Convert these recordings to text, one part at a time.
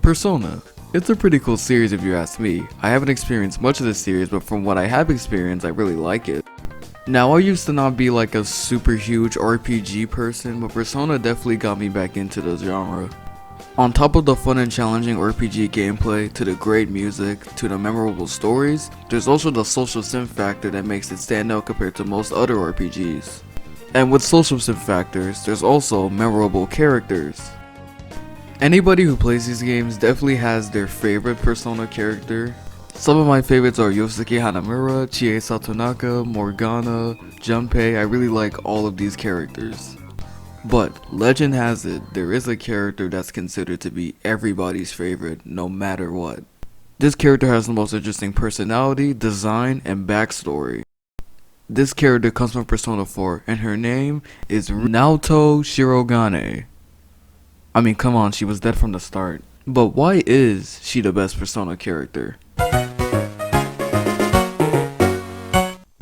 Persona. It's a pretty cool series if you ask me. I haven't experienced much of the series, but from what I have experienced, I really like it. Now, I used to not be like a super huge RPG person, but Persona definitely got me back into the genre. On top of the fun and challenging RPG gameplay, to the great music, to the memorable stories, there's also the social sim factor that makes it stand out compared to most other RPGs. And with social sim factors, there's also memorable characters. Anybody who plays these games definitely has their favorite Persona character. Some of my favorites are Yosuke Hanamura, Chie Satonaka, Morgana, Junpei. I really like all of these characters. But legend has it, there is a character that's considered to be everybody's favorite, no matter what. This character has the most interesting personality, design, and backstory. This character comes from Persona 4, and her name is Naoto Shirogane. I mean, come on, she was dead from the start. But why is she the best Persona character?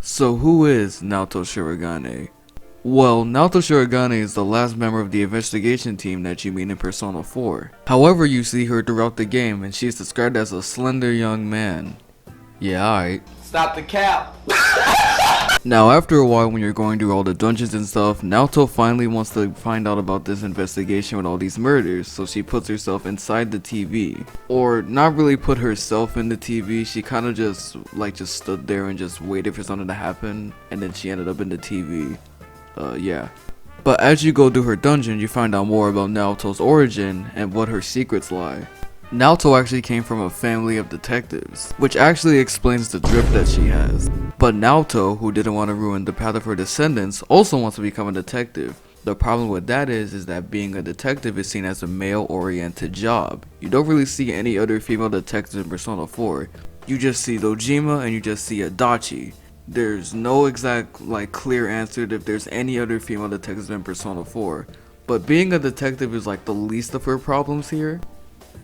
So who is Naoto Shirogane? Well, Naoto Shirogane is the last member of the investigation team that you meet in Persona 4. However, you see her throughout the game and she is described as a slender young man. Yeah, alright. Stop the cap! Now, after a while when you're going through all the dungeons and stuff, Naoto finally wants to find out about this investigation with all these murders, so she puts herself inside the TV. Or, not really put herself in the TV, she kinda just stood there and just waited for something to happen, and then she ended up in the TV. Yeah. But as you go through her dungeon, you find out more about Naoto's origin and what her secrets lie. Naoto actually came from a family of detectives, which actually explains the drip that she has. But Naoto, who didn't want to ruin the path of her descendants, also wants to become a detective. The problem with that is that being a detective is seen as a male-oriented job. You don't really see any other female detectives in Persona 4. You just see Dojima and you just see Adachi. There's no exact clear answer if there's any other female detectives in Persona 4. But being a detective is like the least of her problems here.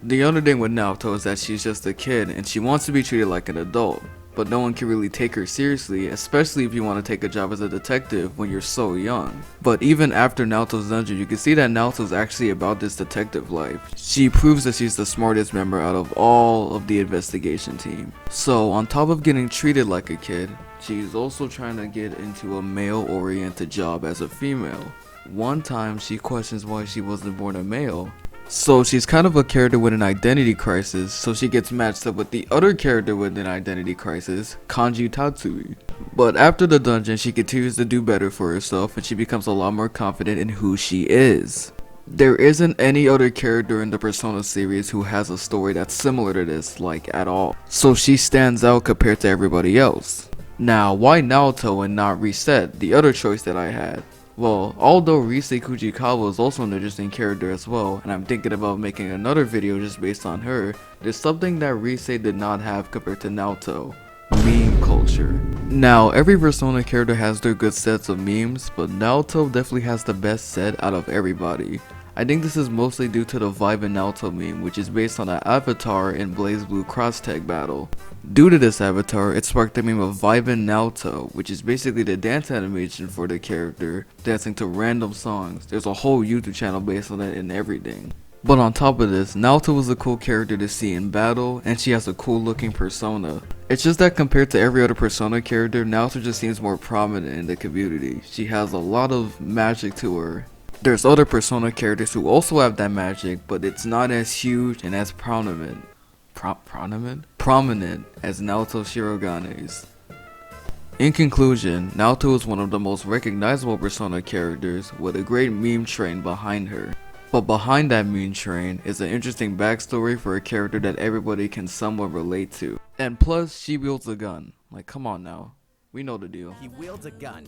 The other thing with Naoto is that she's just a kid and she wants to be treated like an adult, but no one can really take her seriously, especially if you want to take a job as a detective when you're so young. But even after Naoto's dungeon, you can see that Naoto's actually about this detective life. She proves that she's the smartest member out of all of the investigation team. So on top of getting treated like a kid, she's also trying to get into a male-oriented job as a female. One time she questions why she wasn't born a male. So she's kind of a character with an identity crisis, so she gets matched up with the other character with an identity crisis, Kanji Tatsui. But after the dungeon, she continues to do better for herself and she becomes a lot more confident in who she is. There isn't any other character in the Persona series who has a story that's similar to this, at all. So she stands out compared to everybody else. Now, why Naoto and not Reset, the other choice that I had? Well, although Rise Kujikawa is also an interesting character as well, and I'm thinking about making another video just based on her, there's something that Rise did not have compared to Naoto: meme culture. Now, every Persona character has their good sets of memes, but Naoto definitely has the best set out of everybody. I think this is mostly due to the vibin Naoto meme, which is based on an avatar in BlazBlue cross tag battle. Due to this avatar, it sparked the meme of vibin Naoto, which is basically the dance animation for the character dancing to random songs. There's a whole YouTube channel based on it and everything. But on top of this, Naoto was a cool character to see in battle, and she has a cool looking persona. It's just that compared to every other Persona character, Naoto just seems more prominent in the community. She has a lot of magic to her. There's other Persona characters who also have that magic, but it's not as huge and as prominent as Naoto Shirogane's. In conclusion, Naoto is one of the most recognizable Persona characters with a great meme train behind her. But behind that meme train is an interesting backstory for a character that everybody can somewhat relate to. And plus, she wields a gun. Come on now. We know the deal. He wields a gun.